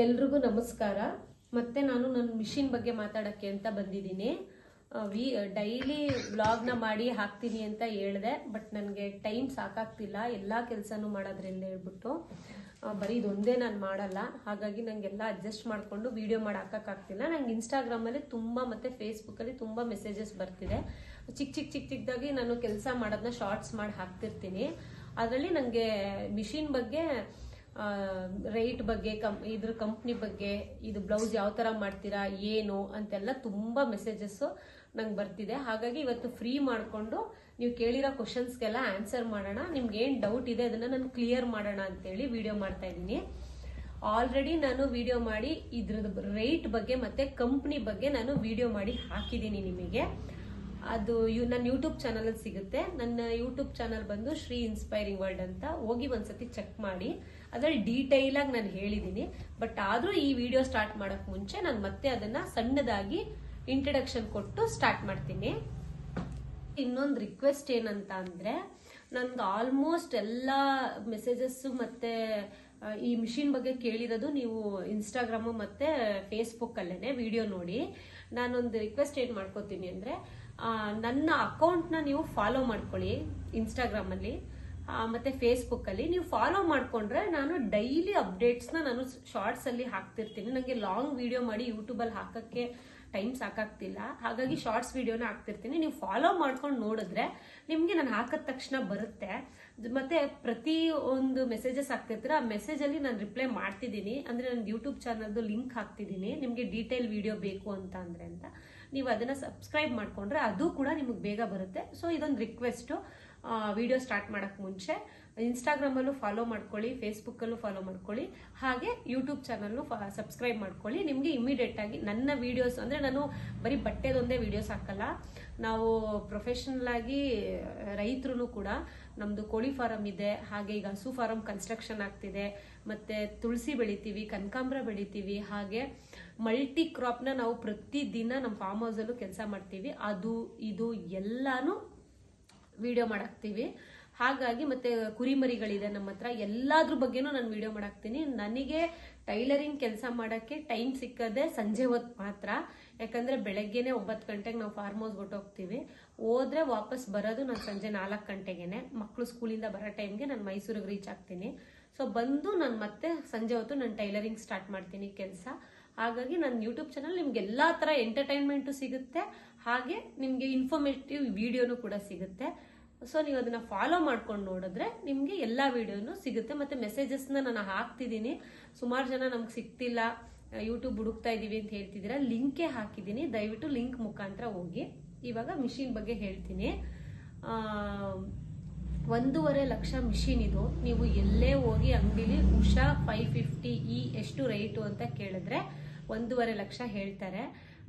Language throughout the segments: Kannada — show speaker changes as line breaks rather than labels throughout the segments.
ಎಲ್ರಿಗೂ ನಮಸ್ಕಾರ. ಮತ್ತೆ ನಾನು ನನ್ನ ಮಿಷಿನ್ ಬಗ್ಗೆ ಮಾತಾಡಕ್ಕೆ ಅಂತ ಬಂದಿದ್ದೀನಿ. ಡೈಲಿ ವ್ಲಾಗ್ನ ಮಾಡಿ ಹಾಕ್ತೀನಿ ಅಂತ ಹೇಳಿದೆ, ಬಟ್ ನನಗೆ ಟೈಮ್ ಸಾಕಾಗ್ತಿಲ್ಲ ಎಲ್ಲ ಕೆಲಸನೂ ಮಾಡೋದ್ರಿಂದ ಹೇಳ್ಬಿಟ್ಟು. ಬರೀ ಇದೊಂದೇ ನಾನು ಮಾಡಲ್ಲ, ಹಾಗಾಗಿ ನನಗೆಲ್ಲ ಅಡ್ಜಸ್ಟ್ ಮಾಡಿಕೊಂಡು ವೀಡಿಯೋ ಮಾಡಿ ಹಾಕೋಕ್ಕಾಗ್ತಿಲ್ಲ. ನಂಗೆ ಇನ್ಸ್ಟಾಗ್ರಾಮಲ್ಲಿ ತುಂಬ ಮತ್ತು ಫೇಸ್ಬುಕ್ಕಲ್ಲಿ ತುಂಬ ಮೆಸೇಜಸ್ ಬರ್ತಿದೆ. ಚಿಕ್ಕದಾಗಿ ನಾನು ಕೆಲಸ ಮಾಡೋದನ್ನ ಶಾರ್ಟ್ಸ್ ಮಾಡಿ ಹಾಕ್ತಿರ್ತೀನಿ. ಅದರಲ್ಲಿ ನನಗೆ ಮಿಷಿನ್ ಬಗ್ಗೆ, ರೈಟ್ ಬಗ್ಗೆ, ಇದ್ರ ಕಂಪ್ನಿ ಬಗ್ಗೆ, ಇದು ಬ್ಲೌಸ್ ಯಾವ ಥರ ಮಾಡ್ತೀರಾ ಏನು ಅಂತೆಲ್ಲ ತುಂಬ ಮೆಸೇಜಸ್ಸು ನಂಗೆ ಬರ್ತಿದೆ. ಹಾಗಾಗಿ ಇವತ್ತು ಫ್ರೀ ಮಾಡಿಕೊಂಡು ನೀವು ಕೇಳಿರೋ ಕ್ವಶನ್ಸ್ಗೆಲ್ಲ ಆನ್ಸರ್ ಮಾಡೋಣ. ನಿಮ್ಗೆ ಏನು ಡೌಟ್ ಇದೆ ಅದನ್ನು ನಾನು ಕ್ಲಿಯರ್ ಮಾಡೋಣ ಅಂತೇಳಿ ವಿಡಿಯೋ ಮಾಡ್ತಾ ಇದ್ದೀನಿ. ಆಲ್ರೆಡಿ ನಾನು ವಿಡಿಯೋ ಮಾಡಿ ಇದ್ರದ್ದು ರೇಟ್ ಬಗ್ಗೆ ಮತ್ತು ಕಂಪ್ನಿ ಬಗ್ಗೆ ನಾನು ವಿಡಿಯೋ ಮಾಡಿ ಹಾಕಿದ್ದೀನಿ ನಿಮಗೆ. ಅದು ನನ್ನ ಯೂಟ್ಯೂಬ್ ಚಾನಲಲ್ಲಿ ಸಿಗುತ್ತೆ. ನನ್ನ ಯೂಟ್ಯೂಬ್ ಚಾನಲ್ ಬಂದು ಶ್ರೀ ಇನ್ಸ್ಪೈರಿಂಗ್ ವರ್ಲ್ಡ್ ಅಂತ, ಹೋಗಿ ಒಂದ್ಸತಿ ಚೆಕ್ ಮಾಡಿ. ಅದರಲ್ಲಿ ಡೀಟೈಲಾಗಿ ನಾನು ಹೇಳಿದ್ದೀನಿ. ಬಟ್ ಆದರೂ ಈ ವಿಡಿಯೋ ಸ್ಟಾರ್ಟ್ ಮಾಡೋಕ್ಕೆ ಮುಂಚೆ ನಾನು ಮತ್ತೆ ಅದನ್ನು ಸಣ್ಣದಾಗಿ ಇಂಟ್ರಡಕ್ಷನ್ ಕೊಟ್ಟು ಸ್ಟಾರ್ಟ್ ಮಾಡ್ತೀನಿ. ಇನ್ನೊಂದು ರಿಕ್ವೆಸ್ಟ್ ಏನಂತ ಅಂದರೆ, ನನ್ಗೆ ಆಲ್ಮೋಸ್ಟ್ ಎಲ್ಲ ಮೆಸೇಜಸ್ಸು ಮತ್ತು ಈ ಮಿಷಿನ್ ಬಗ್ಗೆ ಕೇಳಿರೋದು ನೀವು ಇನ್ಸ್ಟಾಗ್ರಾಮು ಮತ್ತು ಫೇಸ್ಬುಕ್ಕಲ್ಲೇ ವಿಡಿಯೋ ನೋಡಿ. ನಾನೊಂದು ರಿಕ್ವೆಸ್ಟ್ ಏನು ಮಾಡ್ಕೋತೀನಿ ಅಂದರೆ, ನನ್ನ ಅಕೌಂಟ್ನ ನೀವು ಫಾಲೋ ಮಾಡ್ಕೊಳ್ಳಿ. ಇನ್ಸ್ಟಾಗ್ರಾಮಲ್ಲಿ ಮತ್ತು ಫೇಸ್ಬುಕ್ಕಲ್ಲಿ ನೀವು ಫಾಲೋ ಮಾಡಿಕೊಂಡ್ರೆ ನಾನು ಡೈಲಿ ಅಪ್ಡೇಟ್ಸ್ನ ನಾನು ಶಾರ್ಟ್ಸಲ್ಲಿ ಹಾಕ್ತಿರ್ತೀನಿ. ನನಗೆ ಲಾಂಗ್ ವಿಡಿಯೋ ಮಾಡಿ ಯೂಟ್ಯೂಬಲ್ಲಿ ಹಾಕೋಕ್ಕೆ ಟೈಮ್ ಸಾಕಾಗ್ತಿಲ್ಲ, ಹಾಗಾಗಿ ಶಾರ್ಟ್ಸ್ ವಿಡಿಯೋನ ಹಾಕ್ತಿರ್ತೀನಿ. ನೀವು ಫಾಲೋ ಮಾಡ್ಕೊಂಡು ನೋಡಿದ್ರೆ ನಿಮಗೆ ನಾನು ಹಾಕಿದ ತಕ್ಷಣ ಬರುತ್ತೆ. ಮತ್ತೆ ಪ್ರತಿ ಒಂದು ಮೆಸೇಜಸ್ ಹಾಕ್ತಿರ್ತೀರ, ಆ ಮೆಸೇಜಲ್ಲಿ ನಾನು ರಿಪ್ಲೈ ಮಾಡ್ತಿದ್ದೀನಿ. ಅಂದರೆ ನನ್ನ ಯೂಟ್ಯೂಬ್ ಚಾನಲ್ದು ಲಿಂಕ್ ಹಾಕ್ತಿದ್ದೀನಿ. ನಿಮಗೆ ಡೀಟೇಲ್ ವಿಡಿಯೋ ಬೇಕು ಅಂತ ನೀವು ಅದನ್ನು ಸಬ್ಸ್ಕ್ರೈಬ್ ಮಾಡಿಕೊಂಡ್ರೆ ಅದು ಕೂಡ ನಿಮಗೆ ಬೇಗ ಬರುತ್ತೆ. ಸೊ ಇದೊಂದು ರಿಕ್ವೆಸ್ಟು, ವಿಡಿಯೋ ಸ್ಟಾರ್ಟ್ ಮಾಡೋಕ್ಕೆ ಮುಂಚೆ ಇನ್ಸ್ಟಾಗ್ರಾಮಲ್ಲೂ ಫಾಲೋ ಮಾಡ್ಕೊಳ್ಳಿ, ಫೇಸ್ಬುಕ್ಕಲ್ಲೂ ಫಾಲೋ ಮಾಡ್ಕೊಳ್ಳಿ, ಹಾಗೆ ಯೂಟ್ಯೂಬ್ ಚಾನಲ್ನು ಸಬ್ಸ್ಕ್ರೈಬ್ ಮಾಡ್ಕೊಳ್ಳಿ. ನಿಮಗೆ ಇಮಿಡಿಯೇಟಾಗಿ ನನ್ನ ವೀಡಿಯೋಸ್, ಅಂದರೆ ನಾನು ಬರೀ ಬಟ್ಟೆದೊಂದೇ ವೀಡಿಯೋಸ್ ಹಾಕಲ್ಲ. ನಾವು ಪ್ರೊಫೆಷನಲ್ ಆಗಿ ರೈತರು ಕೂಡ, ನಮ್ಮದು ಕೋಳಿ ಫಾರಮ್ ಇದೆ, ಹಾಗೆ ಈಗ ಹಸು ಫಾರಮ್ ಕನ್ಸ್ಟ್ರಕ್ಷನ್ ಆಗ್ತಿದೆ, ಮತ್ತು ತುಳಸಿ ಬೆಳಿತೀವಿ, ಕನಕಾಂಬರ ಬೆಳಿತೀವಿ, ಹಾಗೆ ಮಲ್ಟಿ ಕ್ರಾಪ್ನ ನಾವು ಪ್ರತಿದಿನ ನಮ್ಮ ಫಾರ್ಮ್ ಹೌಸಲ್ಲೂ ಕೆಲಸ ಮಾಡ್ತೀವಿ. ಅದು ಇದು ಎಲ್ಲಾನು ವಿಡಿಯೋ ಮಾಡಾಕ್ತೀವಿ. ಹಾಗಾಗಿ ಮತ್ತೆ ಕುರಿಮರಿಗಳಿದೆ ನಮ್ಮ ಹತ್ರ, ಎಲ್ಲಾದ್ರ ಬಗ್ಗೆನೂ ನಾನು ವಿಡಿಯೋ ಮಾಡಾಕ್ತೀನಿ. ನನಗೆ ಟೈಲರಿಂಗ್ ಕೆಲಸ ಮಾಡೋಕ್ಕೆ ಟೈಮ್ ಸಿಕ್ಕದೆ ಸಂಜೆ ಹೊತ್ತು ಮಾತ್ರ. ಯಾಕಂದರೆ ಬೆಳಗ್ಗೆನೆ 9 ಗಂಟೆಗೆ ನಾವು ಫಾರ್ಮ್ ಹೌಸ್ ಹೋಗ್ತೀವಿ. ಹೋದ್ರೆ ವಾಪಸ್ ಬರೋದು ನಾನು ಸಂಜೆ 4 ಗಂಟೆಗೆ. ಮಕ್ಕಳು ಸ್ಕೂಲಿಂದ ಬರೋ ಟೈಮ್ಗೆ ನಾನು ಮೈಸೂರಿಗೆ ರೀಚ್ ಆಗ್ತೀನಿ. ಸೊ ಬಂದು ನಾನು ಮತ್ತೆ ಸಂಜೆ ಹೊತ್ತು ನಾನು ಟೈಲರಿಂಗ್ ಸ್ಟಾರ್ಟ್ ಮಾಡ್ತೀನಿ ಕೆಲಸ. ಹಾಗಾಗಿ ನನ್ನ ಯೂಟ್ಯೂಬ್ ಚಾನಲ್ ನಿಮ್ಗೆ ಎಲ್ಲ ಥರ ಎಂಟರ್ಟೈನ್ಮೆಂಟು ಸಿಗುತ್ತೆ, ಹಾಗೆ ನಿಮಗೆ ಇನ್ಫಾರ್ಮೇಟಿವ್ ವಿಡಿಯೋನು ಕೂಡ ಸಿಗುತ್ತೆ. ಸೊ ನೀವು ಅದನ್ನ ಫಾಲೋ ಮಾಡ್ಕೊಂಡು ನೋಡಿದ್ರೆ ನಿಮಗೆ ಎಲ್ಲ ವಿಡಿಯೋನು ಸಿಗುತ್ತೆ. ಮತ್ತು ಮೆಸೇಜಸ್ನ ನಾನು ಹಾಕ್ತಿದ್ದೀನಿ. ಸುಮಾರು ಜನ ನಮ್ಗೆ ಸಿಗ್ತಿಲ್ಲ, ಯೂಟ್ಯೂಬ್ ಹುಡುಕ್ತಾ ಇದ್ದೀವಿ ಅಂತ ಹೇಳ್ತಿದ್ದೀರಾ. ಲಿಂಕೇ ಹಾಕಿದ್ದೀನಿ, ದಯವಿಟ್ಟು ಲಿಂಕ್ ಮುಖಾಂತರ ಹೋಗಿ. ಇವಾಗ ಮಿಷಿನ್ ಬಗ್ಗೆ ಹೇಳ್ತೀನಿ. 1.5 ಲಕ್ಷ ಮಿಷಿನ್ ಇದು. ನೀವು ಎಲ್ಲೇ ಹೋಗಿ ಅಂಗಡಿಲಿ ಉಷಾ 550E ಎಷ್ಟು ರೇಟು ಅಂತ ಕೇಳಿದ್ರೆ 1.5 ಲಕ್ಷ ಹೇಳ್ತಾರೆ.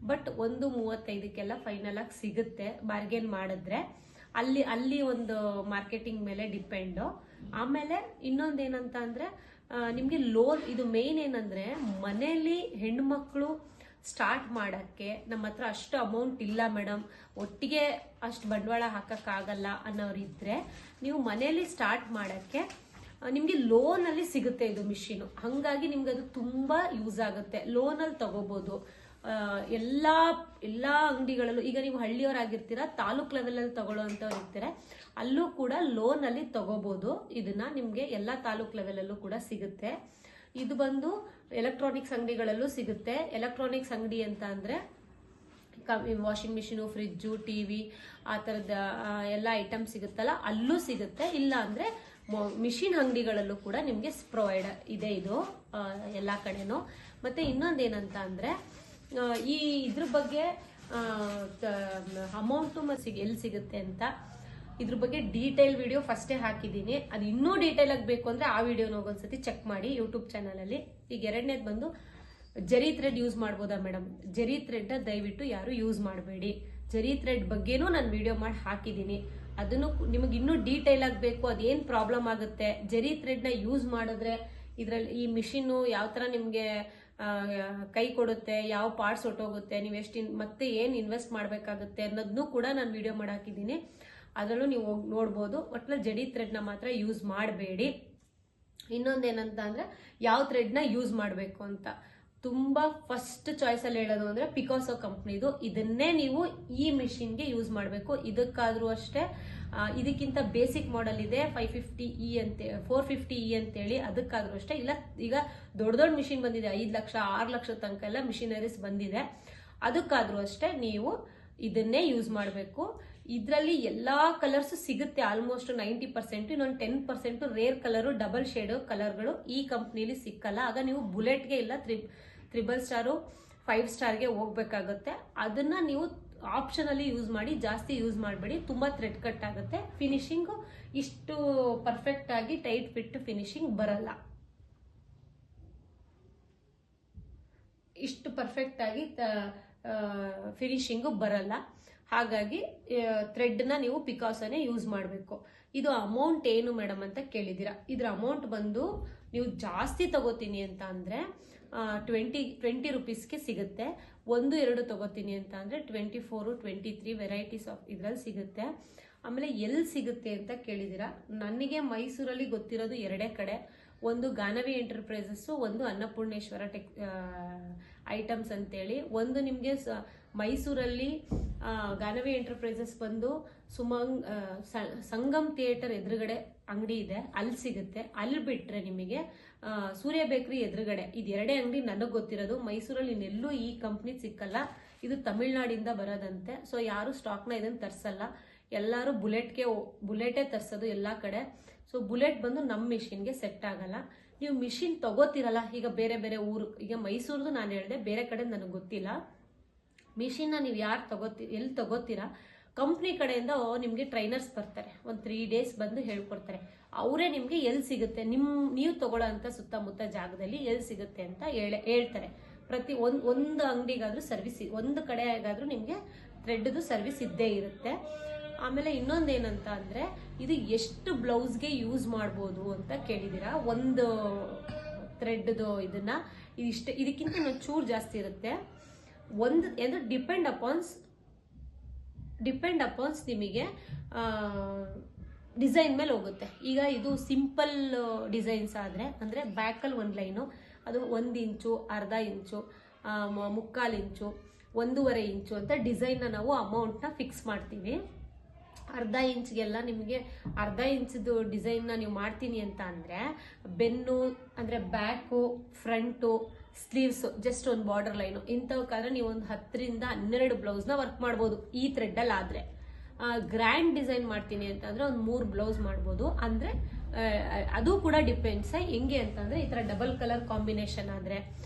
ಬಟ್ 1.35 ಫೈನಲ್ ಆಗಿ ಸಿಗುತ್ತೆ ಬಾರ್ಗೇನ್ ಮಾಡಿದ್ರೆ. ಅಲ್ಲಿ ಒಂದು ಮಾರ್ಕೆಟಿಂಗ್ ಮೇಲೆ ಡಿಪೆಂಡು. ಆಮೇಲೆ ಇನ್ನೊಂದೇನಂತ ಅಂದರೆ, ನಿಮಗೆ ಲೋನ್, ಇದು ಮೇನ್ ಏನಂದರೆ, ಮನೇಲಿ ಹೆಣ್ಮಕ್ಳು ಸ್ಟಾರ್ಟ್ ಮಾಡೋಕ್ಕೆ ನಮ್ಮ ಹತ್ರ ಅಷ್ಟು ಅಮೌಂಟ್ ಇಲ್ಲ ಮೇಡಮ್, ಒಟ್ಟಿಗೆ ಅಷ್ಟು ಬಂಡವಾಳ ಹಾಕೋಕ್ಕಾಗಲ್ಲ ಅನ್ನೋರಿದ್ರೆ, ನೀವು ಮನೇಲಿ ಸ್ಟಾರ್ಟ್ ಮಾಡೋಕ್ಕೆ ನಿಮಗೆ ಲೋನಲ್ಲಿ ಸಿಗುತ್ತೆ ಇದು ಮಿಷಿನು. ಹಾಗಾಗಿ ನಿಮ್ಗೆ ಅದು ತುಂಬ ಯೂಸ್ ಆಗುತ್ತೆ. ಲೋನಲ್ಲಿ ತಗೋಬೋದು. ಎಲ್ಲ ಅಂಗಡಿಗಳಲ್ಲೂ, ಈಗ ನೀವು ಹಳ್ಳಿಯವರಾಗಿರ್ತೀರ, ತಾಲೂಕ್ ಲೆವೆಲಲ್ಲಿ ತಗೊಳ್ಳೋವಂಥವ್ರು ಇರ್ತಾರೆ, ಅಲ್ಲೂ ಕೂಡ ಲೋನಲ್ಲಿ ತಗೋಬೋದು. ಇದನ್ನ ನಿಮಗೆ ಎಲ್ಲ ತಾಲೂಕ್ ಲೆವೆಲಲ್ಲೂ ಕೂಡ ಸಿಗುತ್ತೆ. ಇದು ಬಂದು ಎಲೆಕ್ಟ್ರಾನಿಕ್ಸ್ ಅಂಗಡಿಗಳಲ್ಲೂ ಸಿಗುತ್ತೆ. ಎಲೆಕ್ಟ್ರಾನಿಕ್ಸ್ ಅಂಗಡಿ ಅಂತ ಅಂದರೆ ವಾಷಿಂಗ್ ಮಿಷಿನು, ಫ್ರಿಜ್ಜು, ಟಿವಿ, ಆ ಥರದ ಎಲ್ಲ ಐಟಮ್ ಸಿಗುತ್ತಲ್ಲ, ಅಲ್ಲೂ ಸಿಗುತ್ತೆ. ಇಲ್ಲ ಅಂದರೆ ಮಿಷಿನ್ ಅಂಗಡಿಗಳಲ್ಲೂ ಕೂಡ ನಿಮಗೆ ಪ್ರೊವೈಡ್ ಇದೆ ಇದು ಎಲ್ಲ ಕಡೆನೂ. ಮತ್ತು ಇನ್ನೊಂದೇನಂತ ಅಂದರೆ, ಈ ಇದ್ರ ಬಗ್ಗೆ ಅಮೌಂಟು ಮತ್ತು ಎಲ್ಲಿ ಸಿಗುತ್ತೆ ಅಂತ ಇದ್ರ ಬಗ್ಗೆ ಡೀಟೇಲ್ ವಿಡಿಯೋ ಫಸ್ಟೇ ಹಾಕಿದ್ದೀನಿ. ಅದು ಇನ್ನೂ ಡೀಟೇಲ್ ಆಗಿ ಬೇಕು ಅಂದರೆ ಆ ವಿಡಿಯೋನ ಹೋಗೊಂದ್ಸತಿ ಚೆಕ್ ಮಾಡಿ ಯೂಟ್ಯೂಬ್ ಚಾನಲಲ್ಲಿ. ಈಗ ಎರಡನೇದು ಬಂದು, ಜರಿ ಥ್ರೆಡ್ ಯೂಸ್ ಮಾಡ್ಬೋದಾ ಮೇಡಮ್? ಜರಿ ಥ್ರೆಡ್ನ ದಯವಿಟ್ಟು ಯಾರು ಯೂಸ್ ಮಾಡಬೇಡಿ. ಜರಿ ಥ್ರೆಡ್ ಬಗ್ಗೆನೂ ನಾನು ವಿಡಿಯೋ ಮಾಡಿ ಹಾಕಿದ್ದೀನಿ. ಅದನ್ನು ನಿಮಗೆ ಇನ್ನೂ ಡೀಟೇಲ್ ಆಗಿ ಬೇಕು, ಅದೇನು ಪ್ರಾಬ್ಲಮ್ ಆಗುತ್ತೆ, ಜರಿ ಥ್ರೆಡ್ನ ಯೂಸ್ ಮಾಡಿದ್ರೆ ಇದರಲ್ಲಿ ಈ ಮಿಷಿನ್ನು ಯಾವ ಥರ ನಿಮಗೆ ಕೈ ಕೊಡುತ್ತೆ, ಯಾವ ಪಾರ್ಟ್ಸ್ ಹೊಟ್ಟೋಗುತ್ತೆ, ನೀವು ಮತ್ತೆ ಏನು ಇನ್ವೆಸ್ಟ್ ಮಾಡಬೇಕಾಗುತ್ತೆ ಅನ್ನೋದನ್ನು ಕೂಡ ನಾನು ವಿಡಿಯೋ ಮಾಡಿ ಹಾಕಿದ್ದೀನಿ. ಅದರಲ್ಲೂ ನೀವು ಹೋಗಿ ನೋಡ್ಬೋದು. ಒಟ್ಟಿನಲ್ಲಿ ಜಡಿ ಥ್ರೆಡ್ನ ಮಾತ್ರ ಯೂಸ್ ಮಾಡಬೇಡಿ. ಇನ್ನೊಂದೇನಂತ ಅಂದರೆ ಯಾವ ಥ್ರೆಡ್ನ ಯೂಸ್ ಮಾಡಬೇಕು ಅಂತ. ತುಂಬ ಫಸ್ಟ್ ಚಾಯ್ಸಲ್ಲಿ ಹೇಳೋದು ಅಂದರೆ ಪಿಕಾಸೋ ಕಂಪ್ನಿದು. ಇದನ್ನೇ ನೀವು ಈ ಮಿಷಿನ್ಗೆ ಯೂಸ್ ಮಾಡಬೇಕು. ಇದಕ್ಕಾದರೂ ಅಷ್ಟೇ ಇದಕ್ಕಿಂತ ಬೇಸಿಕ್ ಮಾಡೆಲ್ ಇದೆ 550E ಅಂತ 450E ಅಂತೇಳಿ, ಅದಕ್ಕಾದ್ರೂ ಅಷ್ಟೇ. ಇಲ್ಲ ಈಗ ದೊಡ್ಡ ದೊಡ್ಡ ಮಿಷಿನ್ ಬಂದಿದೆ, 5 ಲಕ್ಷ 6 ಲಕ್ಷ ತನಕ ಎಲ್ಲ ಮಿಷಿನರೀಸ್ ಬಂದಿದೆ. ಅದಕ್ಕಾದ್ರೂ ಅಷ್ಟೇ ನೀವು ಇದನ್ನೇ ಯೂಸ್ ಮಾಡಬೇಕು. ಇದರಲ್ಲಿ ಎಲ್ಲ ಕಲರ್ಸ್ ಸಿಗುತ್ತೆ, ಆಲ್ಮೋಸ್ಟ್ 90%. ಇನ್ನೊಂದು 10% ರೇರ್ ಕಲರು, ಡಬಲ್ ಶೇಡ್ ಕಲರ್ಗಳು ಈ ಕಂಪ್ನಿಲಿ ಸಿಕ್ಕಲ್ಲ. ಆಗ ನೀವು ಬುಲೆಟ್ಗೆ ಇಲ್ಲ 3 ಸ್ಟಾರು 5 ಸ್ಟಾರ್ಗೆ ಹೋಗ್ಬೇಕಾಗುತ್ತೆ. ಅದನ್ನ ನೀವು ಆಪ್ಷನಲ್ಲಿ ಯೂಸ್ ಮಾಡಿ, ಜಾಸ್ತಿ ಯೂಸ್ ಮಾಡಬೇಡಿ, ತುಂಬ ಥ್ರೆಡ್ ಕಟ್ ಆಗುತ್ತೆ. ಫಿನಿಶಿಂಗು ಇಷ್ಟು ಪರ್ಫೆಕ್ಟ್ ಆಗಿ ಟೈಟ್ ಫಿಟ್ ಫಿನಿಶಿಂಗ್ ಬರಲ್ಲ. ಇಷ್ಟು ಪರ್ಫೆಕ್ಟ್ ಆಗಿ ಫಿನಿಶಿಂಗು ಬರಲ್ಲ. ಹಾಗಾಗಿ ಥ್ರೆಡ್ನ ನೀವು ಪಿಕಾಸೋನೇ ಯೂಸ್ ಮಾಡಬೇಕು. ಇದು ಅಮೌಂಟ್ ಏನು ಮೇಡಮ್ ಅಂತ ಕೇಳಿದ್ದೀರಾ. ಇದ್ರ ಅಮೌಂಟ್ ಬಂದು ನೀವು ಜಾಸ್ತಿ ತಗೋತೀನಿ ಅಂತ ಅಂದರೆ 20 ರುಪೀಸ್ಗೆ ಸಿಗುತ್ತೆ. 1-2 ತಗೋತೀನಿ ಅಂತ ಅಂದರೆ 24, 23 ವೆರೈಟೀಸ್ ಆಫ್ ಇದರಲ್ಲಿ ಸಿಗುತ್ತೆ. ಆಮೇಲೆ ಎಲ್ಲಿ ಸಿಗುತ್ತೆ ಅಂತ ಕೇಳಿದ್ದೀರಾ. ನನಗೆ ಮೈಸೂರಲ್ಲಿ ಗೊತ್ತಿರೋದು 2 ಕಡೆ. ಒಂದು ಗಾನವಿ ಎಂಟರ್ಪ್ರೈಸಸ್ಸು, ಒಂದು ಅನ್ನಪೂರ್ಣೇಶ್ವರ ಐಟಮ್ಸ್ ಅಂತೇಳಿ. ಒಂದು ನಿಮಗೆ ಮೈಸೂರಲ್ಲಿ ಗಾನವಿ ಎಂಟರ್ಪ್ರೈಸಸ್ ಬಂದು ಸಂಗಮ್ ಥಿಯೇಟರ್ ಎದುರುಗಡೆ ಅಂಗಡಿ ಇದೆ, ಅಲ್ಲಿ ಸಿಗುತ್ತೆ. ಅಲ್ಲಿ ಬಿಟ್ಟರೆ ನಿಮಗೆ ಸೂರ್ಯ ಬೇಕ್ರಿ ಎದುರುಗಡೆ, ಇದು 2 ಅಂಗಡಿ ನನಗೆ ಗೊತ್ತಿರೋದು. ಮೈಸೂರಲ್ಲಿ ಇನ್ನೆಲ್ಲೂ ಈ ಕಂಪ್ನಿ ಸಿಕ್ಕಲ್ಲ. ಇದು ತಮಿಳ್ನಾಡಿಂದ ಬರೋದಂತೆ. ಸೊ ಯಾರು ಸ್ಟಾಕ್ನ ಇದನ್ನು ತರಿಸಲ್ಲ, ಎಲ್ಲರೂ ಬುಲೆಟೇ ತರಿಸೋದು ಎಲ್ಲ ಕಡೆ. ಸೊ ಬುಲೆಟ್ ಬಂದು ನಮ್ಮ ಮಿಷಿನ್ಗೆ ಸೆಟ್ ಆಗಲ್ಲ. ನೀವು ಮಿಷಿನ್ ತಗೋತಿರಲ್ಲ, ಈಗ ಬೇರೆ ಬೇರೆ ಊರು, ಈಗ ಮೈಸೂರದು ನಾನು ಹೇಳಿದೆ, ಬೇರೆ ಕಡೆ ನನಗೆ ಗೊತ್ತಿಲ್ಲ. ಮಿಷಿನ್ನ ನೀವು ಎಲ್ಲಿ ತಗೋತೀರಾ, ಕಂಪ್ನಿ ಕಡೆಯಿಂದ ನಿಮಗೆ ಟ್ರೈನರ್ಸ್ ಬರ್ತಾರೆ, ಒಂದು 3 ಡೇಸ್ ಬಂದು ಹೇಳ್ಕೊಡ್ತಾರೆ. ಅವರೇ ನಿಮಗೆ ಎಲ್ಲಿ ಸಿಗುತ್ತೆ, ನೀವು ತಗೊಳ್ಳೋ ಅಂಥ ಸುತ್ತಮುತ್ತ ಜಾಗದಲ್ಲಿ ಎಲ್ಲಿ ಸಿಗುತ್ತೆ ಅಂತ ಹೇಳ್ತಾರೆ. ಪ್ರತಿ ಒಂದು ಅಂಗಡಿಗಾದ್ರೂ ಸರ್ವಿಸ್, ಒಂದು ಕಡೆಗಾದ್ರೂ ನಿಮಗೆ ಥ್ರೆಡ್ದು ಸರ್ವಿಸ್ ಇದ್ದೇ ಇರುತ್ತೆ. ಆಮೇಲೆ ಇನ್ನೊಂದೇನಂತ ಅಂದರೆ ಇದು ಎಷ್ಟು ಬ್ಲೌಸ್ಗೆ ಯೂಸ್ ಮಾಡ್ಬೋದು ಅಂತ ಕೇಳಿದ್ದೀರಾ. ಒಂದು ಥ್ರೆಡ್ದು ಇದಕ್ಕಿಂತ ಚೂರು ಜಾಸ್ತಿ ಇರುತ್ತೆ. ಒಂದು ಅಂದರೆ ಡಿಪೆಂಡ್ ಅಪಾನ್ಸ್ ನಿಮಗೆ ಡಿಸೈನ್ ಮೇಲೆ ಹೋಗುತ್ತೆ. ಈಗ ಇದು ಸಿಂಪಲ್ ಡಿಸೈನ್ಸ್ ಆದರೆ ಅಂದರೆ ಬ್ಯಾಕಲ್ಲಿ 1 ಲೈನು, ಅದು 1 ಇಂಚು, ಅರ್ಧ ಇಂಚು, 3/4 ಇಂಚು, 1.5 ಇಂಚು ಅಂತ ಡಿಸೈನ್ನ ನಾವು ಅಮೌಂಟ್ನ ಫಿಕ್ಸ್ ಮಾಡ್ತೀವಿ. ಅರ್ಧ ಇಂಚ್ಗೆಲ್ಲ ನಿಮಗೆ ಅರ್ಧ ಇಂಚದು ಡಿಸೈನ್ನ ನೀವು ಮಾಡ್ತೀನಿ ಅಂತ ಅಂದರೆ ಬೆನ್ನು ಅಂದರೆ ಬ್ಯಾಕು, ಫ್ರಂಟು, ಸ್ಲೀವ್ಸು, ಜಸ್ಟ್ ಒಂದು ಬಾರ್ಡರ್ ಲೈನು ಇಂಥವಕ್ಕಾದ್ರೆ ನೀವು ಒಂದು 10ರಿಂದ 12 ಬ್ಲೌಸ್ನ ವರ್ಕ್ ಮಾಡ್ಬೋದು ಈ ಥ್ರೆಡ್ಡಲ್ಲಿ. ಆದರೆ ಗ್ರ್ಯಾಂಡ್ ಡಿಸೈನ್ ಮಾಡ್ತೀನಿ ಅಂತಂದರೆ ಒಂದು 3 ಬ್ಲೌಸ್ ಮಾಡ್ಬೋದು. ಅಂದರೆ ಅದು ಕೂಡ ಡಿಪೆಂಡ್ಸ್ ಹೆಂಗೆ ಅಂತಂದರೆ, ಈ ಥರ ಡಬಲ್ ಕಲರ್ ಕಾಂಬಿನೇಷನ್ ಆದರೆ,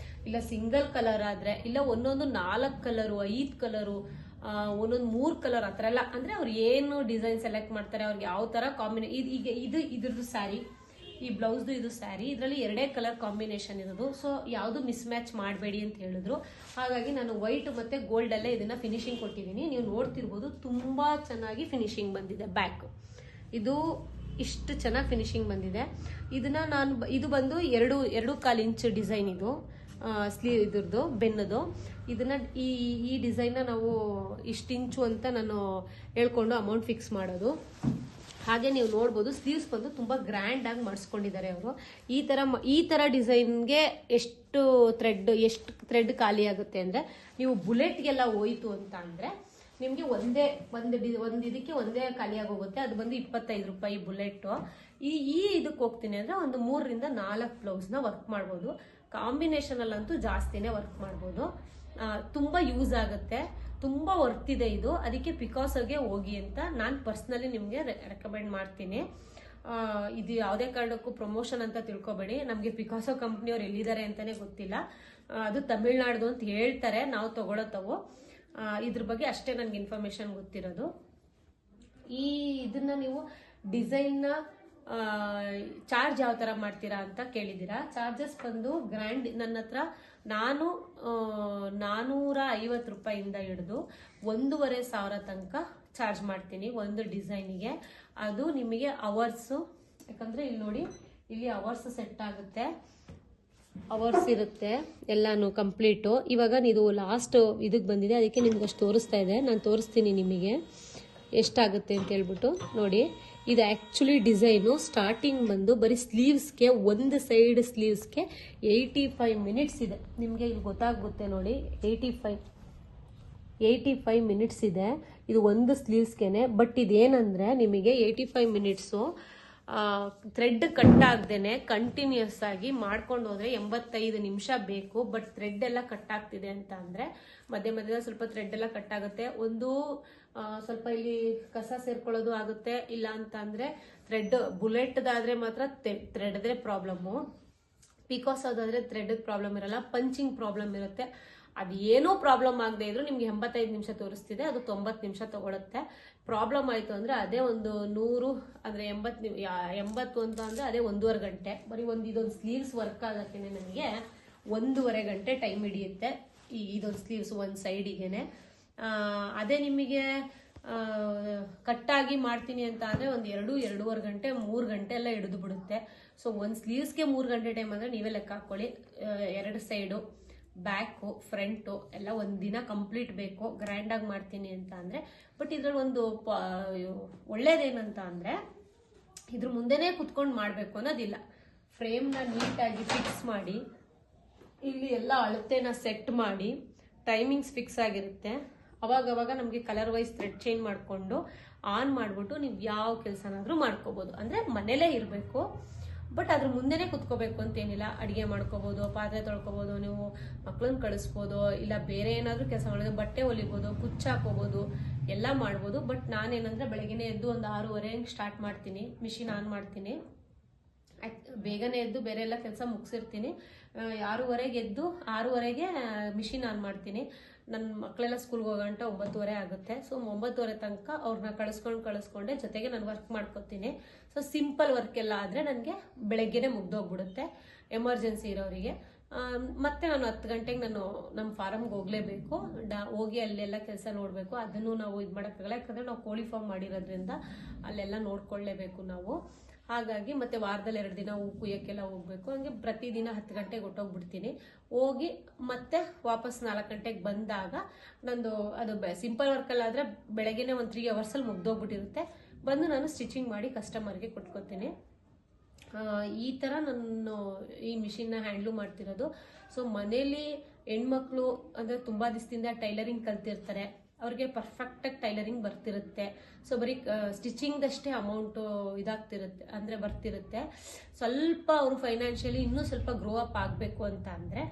ಇಲ್ಲ ಸಿಂಗಲ್ ಕಲರ್ ಆದರೆ, ಇಲ್ಲ ಒಂದೊಂದು 4 ಕಲರು 5 ಕಲರು, ಒಂದೊಂದು 3 ಕಲರ್ ಆ ಥರ ಎಲ್ಲ. ಅಂದರೆ ಅವ್ರು ಏನು ಡಿಸೈನ್ ಸೆಲೆಕ್ಟ್ ಮಾಡ್ತಾರೆ, ಅವ್ರಿಗೆ ಯಾವ ಥರ ಈಗ ಇದ್ರದ್ದು ಸ್ಯಾರಿ, ಈ ಬ್ಲೌಸ್ದು ಇದು ಸ್ಯಾರಿ, ಇದರಲ್ಲಿ 2 ಕಲರ್ ಕಾಂಬಿನೇಷನ್ ಇರೋದು. ಸೊ ಯಾವುದು ಮಿಸ್ ಮ್ಯಾಚ್ ಮಾಡಬೇಡಿ ಅಂತ ಹೇಳಿದ್ರು. ಹಾಗಾಗಿ ನಾನು ವೈಟ್ ಮತ್ತು ಗೋಲ್ಡಲ್ಲೇ ಇದನ್ನು ಫಿನಿಶಿಂಗ್ ಕೊಟ್ಟಿದ್ದೀನಿ. ನೀವು ನೋಡ್ತಿರ್ಬೋದು, ತುಂಬ ಚೆನ್ನಾಗಿ ಫಿನಿಶಿಂಗ್ ಬಂದಿದೆ. ಬ್ಯಾಕ್ ಇದು ಇಷ್ಟು ಚೆನ್ನಾಗಿ ಫಿನಿಶಿಂಗ್ ಬಂದಿದೆ. ಇದು ಬಂದು 2.25 ಇಂಚ್ ಡಿಸೈನ್. ಇದು ಸ್ಲೀವ್ ಇದ್ರದ್ದು ಬೆನ್ನದು. ಇದನ್ನ ಈ ಡಿಸೈನ್ನ ನಾವು ಇಷ್ಟು ಇಂಚು ಅಂತ ನಾನು ಹೇಳ್ಕೊಂಡು ಅಮೌಂಟ್ ಫಿಕ್ಸ್ ಮಾಡೋದು. ಹಾಗೆ ನೀವು ನೋಡ್ಬೋದು, ಸ್ಲೀವ್ಸ್ ಬಂದು ತುಂಬ ಗ್ರ್ಯಾಂಡಾಗಿ ಮಾಡಿಸ್ಕೊಂಡಿದ್ದಾರೆ ಅವರು. ಈ ಥರ ಡಿಸೈನ್ಗೆ ಎಷ್ಟು ಥ್ರೆಡ್ ಖಾಲಿ ಆಗುತ್ತೆ ಅಂದರೆ, ನೀವು ಬುಲೆಟ್ಗೆಲ್ಲ ಹೋಯ್ತು ಅಂತ ಅಂದರೆ ನಿಮಗೆ ಒಂದು ಇದಕ್ಕೆ ಒಂದೇ ಖಾಲಿಯಾಗಿ ಹೋಗುತ್ತೆ. ಅದು ಬಂದು 25 ರೂಪಾಯಿ ಬುಲೆಟ್ಟು. ಇದಕ್ಕೆ ಹೋಗ್ತೀನಿ ಅಂದರೆ ಒಂದು 3ರಿಂದ 4 ಬ್ಲೌಸ್ನ ವರ್ಕ್ ಮಾಡ್ಬೋದು. ಕಾಂಬಿನೇಷನಲ್ಲಂತೂ ಜಾಸ್ತಿನೇ ವರ್ಕ್ ಮಾಡ್ಬೋದು. ತುಂಬ ಯೂಸ್ ಆಗುತ್ತೆ, ತುಂಬ ವರ್ತ್ ಇದೆ ಇದು. ಅದಕ್ಕೆ ಪಿಕಾಸೋಗೆ ಹೋಗಿ ಅಂತ ನಾನು ಪರ್ಸ್ನಲಿ ನಿಮಗೆ ರೆಕಮೆಂಡ್ ಮಾಡ್ತೀನಿ. ಇದು ಯಾವುದೇ ಕಾರಣಕ್ಕೂ ಪ್ರಮೋಷನ್ ಅಂತ ತಿಳ್ಕೊಬೇಡಿ. ನಮಗೆ ಪಿಕಾಸೋ ಕಂಪ್ನಿಯವ್ರು ಎಲ್ಲಿದ್ದಾರೆ ಅಂತಲೇ ಗೊತ್ತಿಲ್ಲ. ಅದು ತಮಿಳ್ನಾಡ್ದು ಅಂತ ಹೇಳ್ತಾರೆ, ನಾವು ತಗೊಳತ್ತವು. ಇದ್ರ ಬಗ್ಗೆ ಅಷ್ಟೇ ನನಗೆ ಇನ್ಫಾರ್ಮೇಶನ್ ಗೊತ್ತಿರೋದು. ಇದನ್ನ ನೀವು ಡಿಸೈನ್ನ ಚಾರ್ಜ್ ಯಾವ ಥರ ಮಾಡ್ತೀರಾ ಅಂತ ಕೇಳಿದ್ದೀರಾ. ಚಾರ್ಜಸ್ ಬಂದು ಗ್ರ್ಯಾಂಡ್ ನನ್ನ ಹತ್ರ ನಾನು 450 ರೂಪಾಯಿಂದ ಹಿಡಿದು 1,500 ತನಕ ಚಾರ್ಜ್ ಮಾಡ್ತೀನಿ ಒಂದು ಡಿಸೈನಿಗೆ. ಅದು ನಿಮಗೆ ಅವರ್ಸು, ಯಾಕಂದರೆ ಇಲ್ಲಿ ನೋಡಿ, ಇಲ್ಲಿ ಅವರ್ಸ್ ಸೆಟ್ ಆಗುತ್ತೆ, ಅವರ್ಸ್ ಇರುತ್ತೆ ಎಲ್ಲಾನು ಕಂಪ್ಲೀಟು. ಇವಾಗ ಇದು ಲಾಸ್ಟ್ ಇದಕ್ಕೆ ಬಂದಿದೆ, ಅದಕ್ಕೆ ನಿಮ್ಗೆ ಅಷ್ಟು ತೋರಿಸ್ತಾ ಇದೆ. ನಾನು ತೋರಿಸ್ತೀನಿ ನಿಮಗೆ ಎಷ್ಟಾಗುತ್ತೆ ಅಂತ ಹೇಳ್ಬಿಟ್ಟು. ನೋಡಿ, ಇದು ಆ್ಯಕ್ಚುಲಿ ಡಿಸೈನು ಸ್ಟಾರ್ಟಿಂಗ್ ಬಂದು ಬರೀ ಸ್ಲೀವ್ಸ್ಗೆ ಒಂದು ಸೈಡ್ ಸ್ಲೀವ್ಸ್ಗೆ 85 ಮಿನಿಟ್ಸ್ ಇದೆ. ನಿಮಗೆ ಇಲ್ಲಿ ಗೊತ್ತಾಗುತ್ತೆ ನೋಡಿ, 85 ಮಿನಿಟ್ಸ್ ಇದೆ ಇದು ಒಂದು ಸ್ಲೀವ್ಸ್ಗೆ. ಬಟ್ ಇದೇನಂದರೆ ನಿಮಗೆ 85 ಮಿನಿಟ್ಸು ಥ್ರೆಡ್ ಕಟ್ ಆಗದೇನೆ ಕಂಟಿನ್ಯೂಸ್ ಆಗಿ ಮಾಡ್ಕೊಂಡು ಹೋದ್ರೆ 85 ನಿಮಿಷ ಬೇಕು. ಬಟ್ ಥ್ರೆಡ್ ಎಲ್ಲ ಕಟ್ ಆಗ್ತಿದೆ ಅಂತ ಅಂದರೆ ಮಧ್ಯೆ ಮಧ್ಯದಲ್ಲಿ ಸ್ವಲ್ಪ ಥ್ರೆಡ್ ಎಲ್ಲ ಕಟ್ ಆಗುತ್ತೆ. ಒಂದು ಸ್ವಲ್ಪ ಇಲ್ಲಿ ಕಸ ಸೇರ್ಕೊಳ್ಳೋದು ಆಗುತ್ತೆ. ಇಲ್ಲ ಅಂತ ಅಂದರೆ ಥ್ರೆಡ್ ಬುಲೆಟ್ದಾದ್ರೆ ಮಾತ್ರ ಥ್ರೆಡ್ದೇ ಪ್ರಾಬ್ಲಮ್ಮು. ಪಿಕಾಸ್ ಅದಾದರೆ ಥ್ರೆಡ್ ಪ್ರಾಬ್ಲಮ್ ಇರಲ್ಲ, ಪಂಚಿಂಗ್ ಪ್ರಾಬ್ಲಮ್ ಇರುತ್ತೆ. ಅದು ಏನೂ ಪ್ರಾಬ್ಲಮ್ ಆಗದೆ ಇದ್ರು ನಿಮ್ಗೆ 85 ನಿಮಿಷ ತೋರಿಸ್ತಿದೆ, ಅದು 90 ನಿಮಿಷ ತಗೊಳುತ್ತೆ. ಪ್ರಾಬ್ಲಮ್ ಆಯಿತು ಅಂದರೆ ಅದೇ ಒಂದು 100 ಅಂದರೆ 80 ಅಂತ ಅಂದರೆ ಅದೇ 1.5 ಗಂಟೆ. ಬರೀ ಇದೊಂದು ಸ್ಲೀವ್ಸ್ ವರ್ಕ್ ಆಗೋಕ್ಕೆ ನನಗೆ 1.5 ಗಂಟೆ ಟೈಮ್ ಹಿಡಿಯುತ್ತೆ. ಇದೊಂದು ಸ್ಲೀವ್ಸ್ ಒಂದು ಸೈಡಿಗೆ. ಅದೇ ನಿಮಗೆ ಕಟ್ಟಾಗಿ ಮಾಡ್ತೀನಿ ಅಂತ ಅಂದರೆ ಒಂದು 2-2.5 ಗಂಟೆ 3 ಗಂಟೆ ಎಲ್ಲ ಹಿಡಿದು ಬಿಡುತ್ತೆ. ಸೊ ಒಂದು ಸ್ಲೀವ್ಸ್ಗೆ 3 ಗಂಟೆ ಟೈಮ್ ಅಂದರೆ ನೀವೇ ಲೆಕ್ಕ ಹಾಕ್ಕೊಳ್ಳಿ. 2 ಸೈಡು, ಬ್ಯಾಕು, ಫ್ರಂಟು ಎಲ್ಲ ಒಂದು ದಿನ ಕಂಪ್ಲೀಟ್ ಬೇಕು ಗ್ರ್ಯಾಂಡಾಗಿ ಮಾಡ್ತೀನಿ ಅಂತ ಅಂದರೆ. ಬಟ್ ಇದ್ರಲ್ಲಿ ಒಂದು ಒಳ್ಳೇದೇನಂತ ಅಂದರೆ ಇದ್ರ ಮುಂದೆನೇ ಕುತ್ಕೊಂಡು ಮಾಡಬೇಕು ಅನ್ನೋದಿಲ್ಲ. ಫ್ರೇಮ್ನ ನೀಟಾಗಿ ಫಿಕ್ಸ್ ಮಾಡಿ, ಇಲ್ಲಿ ಎಲ್ಲ ಅಳತೆನ ಸೆಟ್ ಮಾಡಿ, ಟೈಮಿಂಗ್ಸ್ ಫಿಕ್ಸ್ ಆಗಿರುತ್ತೆ. ಅವಾಗವಾಗ ನಮಗೆ ಕಲರ್ ವೈಸ್ ಥ್ರೆಡ್ ಚೇಂಜ್ ಮಾಡಿಕೊಂಡು ಆನ್ ಮಾಡಿಬಿಟ್ಟು ನೀವು ಯಾವ ಕೆಲಸನಾದರೂ ಮಾಡ್ಕೋಬೋದು. ಅಂದರೆ ಮನೇಲೇ ಇರಬೇಕು, ಬಟ್ ಅದ್ರ ಮುಂದೆನೇ ಕುತ್ಕೋಬೇಕು ಅಂತೇನಿಲ್ಲ. ಅಡುಗೆ ಮಾಡ್ಕೋಬೋದು, ಪಾತ್ರೆ ತೊಳ್ಕೊಬೋದು, ನೀವು ಮಕ್ಳನ್ನ ಕಳಿಸ್ಬೋದು, ಇಲ್ಲ ಬೇರೆ ಏನಾದರೂ ಕೆಲಸ ಮಾಡೋದು, ಬಟ್ಟೆ ಹೊಲಿಬೋದು, ಕುಚ್ಚು ಹಾಕೋಬೋದು, ಎಲ್ಲ ಮಾಡ್ಬೋದು. ಬಟ್ ನಾನೇನಂದರೆ ಬೆಳಗ್ಗೆನೇ ಎದ್ದು ಒಂದು 6:30 ಹಂಗೆ ಸ್ಟಾರ್ಟ್ ಮಾಡ್ತೀನಿ, ಮಿಷಿನ್ ಆನ್ ಮಾಡ್ತೀನಿ. ಬೇಗನೆ ಎದ್ದು ಬೇರೆ ಎಲ್ಲ ಕೆಲಸ ಮುಗಿಸಿರ್ತೀನಿ. 6:30ಗೆ ಎದ್ದು 6:30ಗೆ ಮಿಷಿನ್ ಆನ್ ಮಾಡ್ತೀನಿ. ನನ್ನ ಮಕ್ಕಳೆಲ್ಲ ಸ್ಕೂಲ್ಗೆ ಹೋಗೋಂಟ 9:30 ಆಗುತ್ತೆ. ಸೊ 9:30 ತನಕ ಅವ್ರನ್ನ ಕಳಿಸ್ಕೊಂಡೆ ಜೊತೆಗೆ ನಾನು ವರ್ಕ್ ಮಾಡ್ಕೊತೀನಿ. ಸೊ ಸಿಂಪಲ್ ವರ್ಕ್ ಎಲ್ಲ ಆದರೆ ನನಗೆ ಬೆಳಗ್ಗೆನೇ ಮುಗ್ದೋಗ್ಬಿಡುತ್ತೆ ಎಮರ್ಜೆನ್ಸಿ ಇರೋರಿಗೆ. ಮತ್ತೆ ನಾನು 10 ಗಂಟೆಗೆ ನಮ್ಮ ಫಾರಮ್ಗೆ ಹೋಗಲೇಬೇಕು. ಹೋಗಿ ಅಲ್ಲೆಲ್ಲ ಕೆಲಸ ನೋಡಬೇಕು. ಅದನ್ನು ನಾವು ಇದು ಮಾಡೋಕ್ಕಾಗಲ್ಲ, ಯಾಕಂದರೆ ನಾವು ಕೋಳಿ ಫಾರ್ಮ್ ಮಾಡಿರೋದ್ರಿಂದ ಅಲ್ಲೆಲ್ಲ ನೋಡ್ಕೊಳ್ಳೇಬೇಕು ನಾವು. ಹಾಗಾಗಿ ಮತ್ತೆ ವಾರದಲ್ಲಿ 2 ದಿನ ಹೂ ಕುಯ್ಯೋಕ್ಕೆಲ್ಲ ಹೋಗ್ಬೇಕು. ಹಂಗೆ ಪ್ರತಿದಿನ 10 ಗಂಟೆಗೆ ಹೊಟ್ಟೋಗ್ಬಿಡ್ತೀನಿ. ಹೋಗಿ ಮತ್ತೆ ವಾಪಸ್ 4 ಗಂಟೆಗೆ ಬಂದಾಗ ನಂದು ಅದು ಸಿಂಪಲ್ ವರ್ಕಲ್ಲಾದರೆ ಬೆಳಗ್ಗೆನೇ ಒಂದು 3 ಅವರ್ಸಲ್ಲಿ ಮುಗ್ದೋಗ್ಬಿಟ್ಟಿರುತ್ತೆ. ಬಂದು ನಾನು ಸ್ಟಿಚಿಂಗ್ ಮಾಡಿ ಕಸ್ಟಮರ್ಗೆ ಕೊಟ್ಕೊತೀನಿ. ಈ ಥರ ನಾನು ಈ ಮಿಷಿನ್ನ ಹ್ಯಾಂಡ್ಲು ಮಾಡ್ತಿರೋದು. ಸೊ ಮನೇಲಿ ಹೆಣ್ಮಕ್ಳು ಅಂದರೆ ತುಂಬ ದಿವಸದಿಂದ ಟೈಲರಿಂಗ್ ಕಲ್ತಿರ್ತಾರೆ, ಅವ್ರಿಗೆ ಪರ್ಫೆಕ್ಟಾಗಿ ಟೈಲರಿಂಗ್ ಬರ್ತಿರುತ್ತೆ. ಸೊ ಬರೀ ಸ್ಟಿಚಿಂಗ್ದಷ್ಟೇ ಅಮೌಂಟು ಇದಾಗ್ತಿರುತ್ತೆ ಅಂದರೆ ಬರ್ತಿರುತ್ತೆ. ಸ್ವಲ್ಪ ಅವರು ಫೈನಾನ್ಷಿಯಲಿ ಇನ್ನೂ ಸ್ವಲ್ಪ ಗ್ರೋ ಅಪ್ ಆಗಬೇಕು ಅಂತ ಅಂದರೆ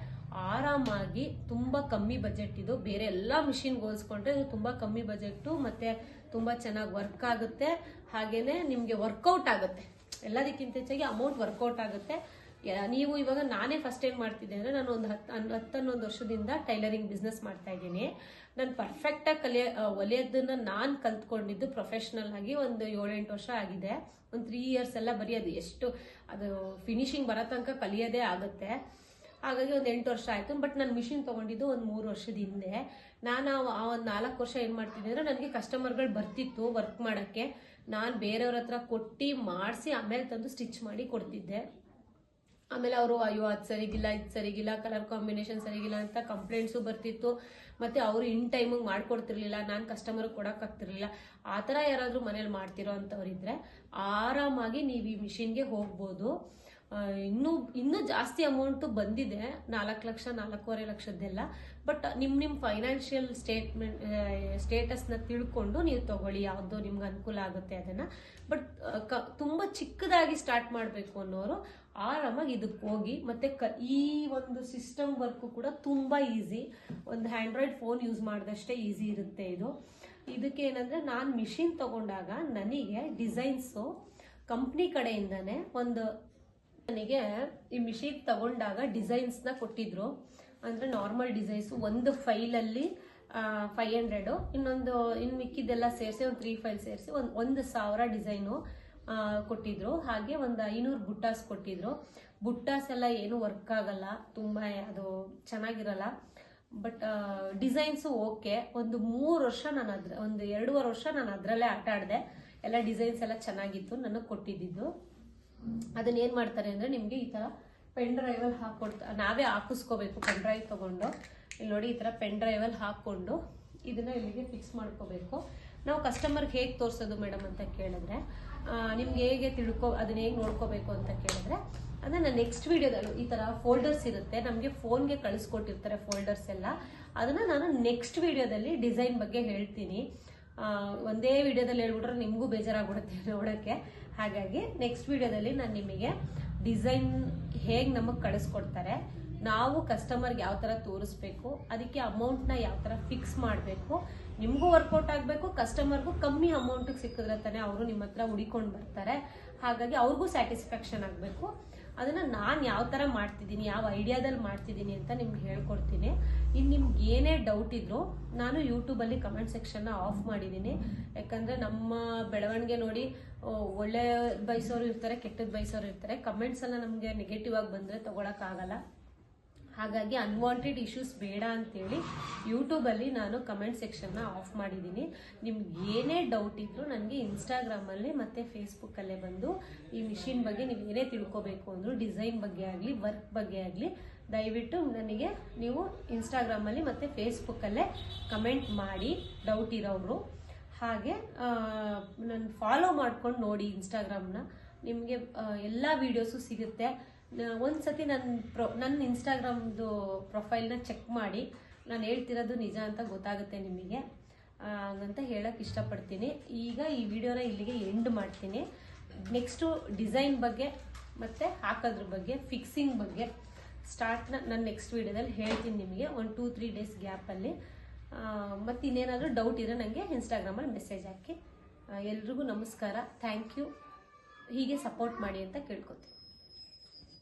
ಆರಾಮಾಗಿ ತುಂಬ ಕಮ್ಮಿ ಬಜೆಟ್ ಇದು. ಬೇರೆ ಎಲ್ಲ ಮಿಷಿನ್ಗೆ ಹೋಲಿಸ್ಕೊಂಡ್ರೆ ಇದು ತುಂಬ ಕಮ್ಮಿ ಬಜೆಟ್ಟು, ಮತ್ತು ತುಂಬ ಚೆನ್ನಾಗಿ ವರ್ಕ್ ಆಗುತ್ತೆ. ಹಾಗೆಯೇ ನಿಮಗೆ ವರ್ಕೌಟ್ ಆಗುತ್ತೆ. ಎಲ್ಲದಕ್ಕಿಂತ ಹೆಚ್ಚಾಗಿ ಅಮೌಂಟ್ ವರ್ಕೌಟ್ ಆಗುತ್ತೆ. ನೀವು ಇವಾಗ ನಾನೇ ಫಸ್ಟ್ ಏನು ಮಾಡ್ತಿದ್ದೆ ಅಂದರೆ ನಾನು ಒಂದು 10-11 ವರ್ಷದಿಂದ ಟೈಲರಿಂಗ್ ಬಿಸ್ನೆಸ್ ಮಾಡ್ತಾ ಇದ್ದೀನಿ. ನಾನು ಪರ್ಫೆಕ್ಟಾಗಿ ಹೊಲಿಯೋದನ್ನು ನಾನು ಕಲ್ತ್ಕೊಂಡಿದ್ದು ಪ್ರೊಫೆಷ್ನಲ್ ಆಗಿ ಒಂದು 7-8 ವರ್ಷ ಆಗಿದೆ. ಒಂದು 3 ಇಯರ್ಸ್ ಎಲ್ಲ ಬರೀ ಅದು ಫಿನಿಶಿಂಗ್ ಬರೋ ತನಕ ಕಲಿಯೋದೇ ಆಗುತ್ತೆ. ಹಾಗಾಗಿ ಒಂದು 8 ವರ್ಷ ಆಯಿತು. ಬಟ್ ನಾನು ಮಿಷಿನ್ ತೊಗೊಂಡಿದ್ದು ಒಂದು 3 ವರ್ಷದ ಹಿಂದೆ. ನಾನು ಆ ಒಂದು 4 ವರ್ಷ ಏನು ಮಾಡ್ತಿದ್ದೆ ಅಂದರೆ ನನಗೆ ಕಸ್ಟಮರ್ಗಳು ಬರ್ತಿತ್ತು ವರ್ಕ್ ಮಾಡೋಕ್ಕೆ. ನಾನು ಬೇರೆಯವ್ರ ಹತ್ರ ಕೊಟ್ಟು ಮಾಡಿಸಿ ಆಮೇಲೆ ತಂದು ಸ್ಟಿಚ್ ಮಾಡಿ ಕೊಡ್ತಿದ್ದೆ. ಆಮೇಲೆ ಅವರು ಅಯ್ಯೋ ಅದು ಸರಿಗಿಲ್ಲ, ಇದು ಸರಿಗಿಲ್ಲ, ಕಲರ್ ಕಾಂಬಿನೇಷನ್ ಸರಿಗಿಲ್ಲ ಅಂತ ಕಂಪ್ಲೇಂಟ್ಸು ಬರ್ತಿತ್ತು. ಮತ್ತು ಅವರು ಇನ್ ಟೈಮಿಗೆ ಮಾಡ್ಕೊಡ್ತಿರ್ಲಿಲ್ಲ, ನಾನು ಕಸ್ಟಮರ್ಗೆ ಕೊಡೋಕ್ಕಾಗ್ತಿರ್ಲಿಲ್ಲ. ಆ ಥರ ಯಾರಾದರೂ ಮನೇಲಿ ಮಾಡ್ತಿರೋ ಅಂಥವ್ರಿದ್ರೆ ಆರಾಮಾಗಿ ನೀವು ಈ ಮಿಷಿನ್ಗೆ ಹೋಗ್ಬೋದು. ಇನ್ನೂ ಜಾಸ್ತಿ ಅಮೌಂಟು ಬಂದಿದೆ, 4 ಲಕ್ಷ 4.25 ಲಕ್ಷದ್ದೆಲ್ಲ. ಬಟ್ ನಿಮ್ಮ ಫೈನಾನ್ಷಿಯಲ್ ಸ್ಟೇಟಸ್ನ ತಿಳ್ಕೊಂಡು ನೀವು ತಗೊಳ್ಳಿ, ಯಾವುದೋ ನಿಮ್ಗೆ ಅನುಕೂಲ ಆಗುತ್ತೆ ಅದನ್ನು. ಬಟ್ ತುಂಬ ಚಿಕ್ಕದಾಗಿ ಸ್ಟಾರ್ಟ್ ಮಾಡಬೇಕು ಅನ್ನೋರು ಆರಾಮಾಗಿ ಇದಕ್ಕೆ ಹೋಗಿ. ಮತ್ತು ಈ ಒಂದು ಸಿಸ್ಟಮ್ ವರ್ಕು ಕೂಡ ತುಂಬ ಈಸಿ. ಒಂದು ಆ್ಯಂಡ್ರಾಯ್ಡ್ ಫೋನ್ ಯೂಸ್ ಮಾಡಿದಷ್ಟೇ ಈಸಿ ಇರುತ್ತೆ ಇದು. ಇದಕ್ಕೆ ಏನಂದರೆ ನಾನು ಮಿಷಿನ್ ತೊಗೊಂಡಾಗ ನನಗೆ ಡಿಸೈನ್ಸು ಕಂಪ್ನಿ ಕಡೆಯಿಂದನೇ ನನಗೆ ಈ ಮಿಷಿನ್ ತಗೊಂಡಾಗ ಡಿಸೈನ್ಸ್ನ ಕೊಟ್ಟಿದ್ರು. ಅಂದರೆ ನಾರ್ಮಲ್ ಡಿಸೈನ್ಸು ಒಂದು ಫೈಲಲ್ಲಿ 500, ಇನ್ನು ಮಿಕ್ಕಿದ್ದೆಲ್ಲ ಸೇರಿಸಿ ಒಂದು 3 ಫೈಲ್ ಸೇರಿಸಿ 1,000 ಡಿಸೈನು ಕೊಟ್ಟಿದ್ರು. ಹಾಗೆ ಒಂದು 500 ಬುಟ್ಟಾಸ್ ಕೊಟ್ಟಿದ್ರು. ಬುಟ್ಟಾಸ್ ಎಲ್ಲ ಏನು ವರ್ಕ್ ಆಗಲ್ಲ, ತುಂಬ ಅದು ಚೆನ್ನಾಗಿರಲ್ಲ. But designs okay. ಒಂದು 3 ವರ್ಷ ನಾನು ಒಂದು 2.5 ವರ್ಷ ನಾನು ಅದರಲ್ಲೇ ಆಟ ಆಡಿದೆ. ಎಲ್ಲ ಡಿಸೈನ್ಸ್ ಎಲ್ಲ ಚೆನ್ನಾಗಿತ್ತು ನನಗೆ ಕೊಟ್ಟಿದ್ದು. ಅದನ್ನ ಏನು ಮಾಡ್ತಾರೆ ಅಂದರೆ ನಿಮಗೆ ಈ ಥರ ಪೆನ್ ಡ್ರೈವಲ್ಲಿ ಹಾಕ್ಕೊಡ್ತಾರೆ. ನಾವೇ ಹಾಕಿಸ್ಕೋಬೇಕು ಪೆನ್ ಡ್ರೈವ್ ತೊಗೊಂಡು. ಇಲ್ಲಿ ನೋಡಿ ಈ ಥರ ಪೆನ್ ಡ್ರೈವಲ್ಲಿ ಹಾಕ್ಕೊಂಡು ಇದನ್ನು ಇಲ್ಲಿಗೆ ಫಿಕ್ಸ್ ಮಾಡ್ಕೋಬೇಕು. ನಾವು ಕಸ್ಟಮರ್ಗೆ ಹೇಗೆ ತೋರಿಸೋದು ಮೇಡಮ್ ಅಂತ ಕೇಳಿದ್ರೆ ನಿಮ್ಗೆ ಹೇಗೆ ಅದನ್ನ ಹೇಗೆ ನೋಡ್ಕೋಬೇಕು ಅಂತ ಕೇಳಿದ್ರೆ ಅದನ್ನ ನೆಕ್ಸ್ಟ್ ವಿಡಿಯೋದಲ್ಲೂ ಈ ತರ ಫೋಲ್ಡರ್ಸ್ ಇರುತ್ತೆ, ನಮಗೆ ಫೋನ್ಗೆ ಕಳಿಸ್ಕೊಟ್ಟಿರ್ತಾರೆ ಫೋಲ್ಡರ್ಸ್ ಎಲ್ಲ. ಅದನ್ನ ನಾನು ನೆಕ್ಸ್ಟ್ ವಿಡಿಯೋದಲ್ಲಿ ಡಿಸೈನ್ ಬಗ್ಗೆ ಹೇಳ್ತೀನಿ. ಒಂದೇ ವಿಡಿಯೋದಲ್ಲಿ ಹೇಳ್ಬಿಟ್ರೆ ನಿಮಗೂ ಬೇಜಾರಾಗ್ಬಿಡುತ್ತೆ ನೋಡೋಕ್ಕೆ. ಹಾಗಾಗಿ ನೆಕ್ಸ್ಟ್ ವಿಡಿಯೋದಲ್ಲಿ ನಾನು ನಿಮಗೆ ಡಿಸೈನ್ ಹೇಗೆ ನಮಗೆ ಕಳಿಸ್ಕೊಡ್ತಾರೆ, ನಾವು ಕಸ್ಟಮರ್ಗೆ ಯಾವ ಥರ ತೋರಿಸ್ಬೇಕು, ಅದಕ್ಕೆ ಅಮೌಂಟ್ನ ಯಾವ ಥರ ಫಿಕ್ಸ್ ಮಾಡಬೇಕು, ನಿಮಗೂ ವರ್ಕೌಟ್ ಆಗಬೇಕು, ಕಸ್ಟಮರ್ಗೂ ಕಮ್ಮಿ ಅಮೌಂಟಿಗೆ ಸಿಕ್ಕಿದ್ರೆ ತಾನೇ ಅವರು ನಿಮ್ಮ ಹತ್ರ ಹುಡಿಕೊಂಡು ಬರ್ತಾರೆ. ಹಾಗಾಗಿ ಅವ್ರಿಗೂ ಸ್ಯಾಟಿಸ್ಫ್ಯಾಕ್ಷನ್ ಆಗಬೇಕು. ಅದನ್ನು ನಾನು ಯಾವ ಥರ ಮಾಡ್ತಿದ್ದೀನಿ, ಯಾವ ಐಡಿಯಾದಲ್ಲಿ ಮಾಡ್ತಿದ್ದೀನಿ ಅಂತ ನಿಮ್ಗೆ ಹೇಳ್ಕೊಡ್ತೀನಿ. ಇನ್ನು ನಿಮ್ಗೆ ಏನೇ ಡೌಟ್ ಇದ್ರು ನಾನು ಯೂಟ್ಯೂಬಲ್ಲಿ ಕಮೆಂಟ್ ಸೆಕ್ಷನ್ನ ಆಫ್ ಮಾಡಿದ್ದೀನಿ. ಯಾಕಂದರೆ ನಮ್ಮ ಬೆಳವಣಿಗೆ ನೋಡಿ ಒಳ್ಳೆ ಬಯಸೋರು ಇರ್ತಾರೆ, ಕೆಟ್ಟದ್ದು ಬಯಸೋರು ಇರ್ತಾರೆ. ಕಮೆಂಟ್ಸ್ ಎಲ್ಲ ನಮಗೆ ನೆಗೆಟಿವ್ ಆಗಿ ಬಂದರೆ ತೊಗೊಳಕ್ಕಾಗಲ್ಲ. ಹಾಗಾಗಿ ಅನ್ವಾಂಟೆಡ್ ಇಶ್ಯೂಸ್ ಬೇಡ ಅಂತೇಳಿ ಯೂಟ್ಯೂಬಲ್ಲಿ ನಾನು ಕಮೆಂಟ್ ಸೆಕ್ಷನ್ನ ಆಫ್ ಮಾಡಿದ್ದೀನಿ. ನಿಮ್ಗೆ ಏನೇ ಡೌಟ್ ಇದ್ರೂ ನನಗೆ ಇನ್ಸ್ಟಾಗ್ರಾಮಲ್ಲಿ ಮತ್ತು ಫೇಸ್ಬುಕ್ಕಲ್ಲೇ ಬಂದು ಈ ಮಿಷಿನ್ ಬಗ್ಗೆ ನೀವು ಏನೇ ತಿಳ್ಕೊಬೇಕು ಅಂದರೂ, ಡಿಸೈನ್ ಬಗ್ಗೆ ಆಗಲಿ, ವರ್ಕ್ ಬಗ್ಗೆ ಆಗಲಿ, ದಯವಿಟ್ಟು ನನಗೆ ನೀವು ಇನ್ಸ್ಟಾಗ್ರಾಮಲ್ಲಿ ಮತ್ತು ಫೇಸ್ಬುಕ್ಕಲ್ಲೇ ಕಮೆಂಟ್ ಮಾಡಿ ಡೌಟ್ ಇರೋರು. ಹಾಗೆ ನನ್ನ ಫಾಲೋ ಮಾಡ್ಕೊಂಡು ನೋಡಿ ಇನ್ಸ್ಟಾಗ್ರಾಮ್ನ, ನಿಮಗೆ ಎಲ್ಲ ವೀಡಿಯೋಸು ಸಿಗುತ್ತೆ. ಒಂದ್ಸತಿ ನನ್ನ ಇನ್ಸ್ಟಾಗ್ರಾಮ್ದು ಪ್ರೊಫೈಲ್ನ ಚೆಕ್ ಮಾಡಿ, ನಾನು ಹೇಳ್ತಿರೋದು ನಿಜ ಅಂತ ಗೊತ್ತಾಗುತ್ತೆ ನಿಮಗೆ ಅಂತ ಹೇಳಕ್ಕೆ ಇಷ್ಟಪಡ್ತೀನಿ. ಈಗ ಈ ವಿಡಿಯೋನ ಇಲ್ಲಿಗೆ ಎಂಡ್ ಮಾಡ್ತೀನಿ. ನೆಕ್ಸ್ಟು ಡಿಸೈನ್ ಬಗ್ಗೆ ಮತ್ತು ಹಾಕೋದ್ರ ಬಗ್ಗೆ, ಫಿಕ್ಸಿಂಗ್ ಬಗ್ಗೆ ನಾನು ನೆಕ್ಸ್ಟ್ ವಿಡಿಯೋದಲ್ಲಿ ಹೇಳ್ತೀನಿ ನಿಮಗೆ, 1-2-3 ಡೇಸ್ ಗ್ಯಾಪಲ್ಲಿ. ಮತ್ತು ಇನ್ನೇನಾದರೂ ಡೌಟ್ ಇದ್ರೆ ನನಗೆ ಇನ್ಸ್ಟಾಗ್ರಾಮಲ್ಲಿ ಮೆಸೇಜ್ ಹಾಕಿ. ಎಲ್ರಿಗೂ ನಮಸ್ಕಾರ, ಥ್ಯಾಂಕ್ ಯು. ಹೀಗೆ ಸಪೋರ್ಟ್ ಮಾಡಿ ಅಂತ ಕೇಳ್ಕೊತೀನಿ.